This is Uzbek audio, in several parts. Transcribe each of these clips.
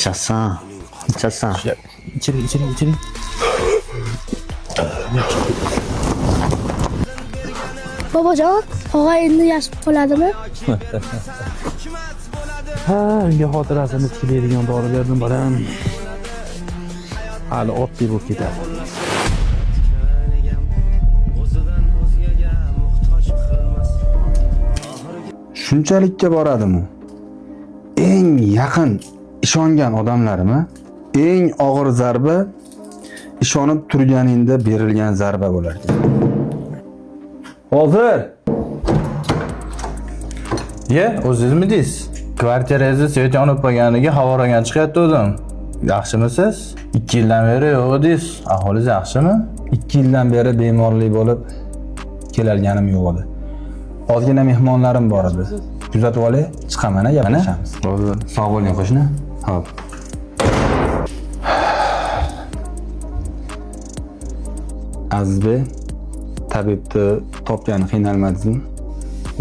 ichasan. İçeri. Bobojon, og'a endi yashib qoladimi? Ha, unga xotirasini tiklaydigan dori berdim bolam. Hali oddiy bo'lib ketadi. Shunchalikka boradimi? Eng yaqin ishongan odamlarimi? Eng og'ir zarba ishonib turganingda berilgan zarba bo'lar ekan. Hozir o'zingizmisiz? Kvartirangizni svet yonib qolganiga havoragan chiqyapti o'zim. Yaxshimisiz? 2 yildan beri yo'q edingiz. Aholingiz yaxshimi? 2 yildan beri bemorlik bo'lib kelganim yo'q edi. Ozgina mehmonlarim bor edi. Kuzatib olay, chiqaman, gaplashamiz. Sog' bo'ling qo'shni. Xo'p. Azizbek, tabibni topgani qiynalmadingizmi?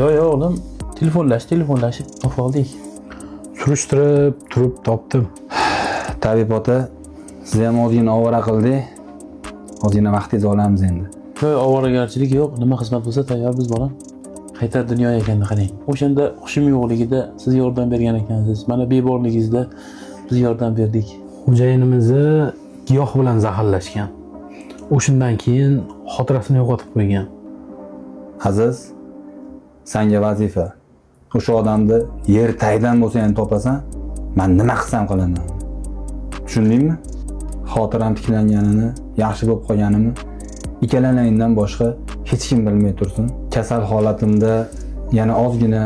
Yo'q, o'g'lim, telefonlashib qoldik. Surishtirib turib topdim. Tabib ota, siz ham ozgina ovora qildik. Ozgina vaqtingizni olamiz endi. Yo'q, ovoragarchilik yo'q. Nima xizmat bo'lsa tayyormiz bolam. Qaytar dunyo ekanini qarang. O'shanda hushim yo'qligida siz yordam bergan ekansiz. Mana beborligingizda biz yordam berdik. Xo'jayinimizni giyoh bilan zaharlashgan. O'shundan keyin xotirasini yo'qotib qo'ygan. Aziz, senga vazifa. O'sha odamni yer tagdan bo'lsa ham topasan, men nima qilsam qilaman. Tushundingmi? Xotiram tiklanganini, yaxshi bo'lib qolganimni ikkalanayingdan boshqa hech kim bilmay tursin. Kasal holatimda yana ozgina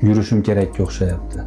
yurishim kerakga o'xshayapti.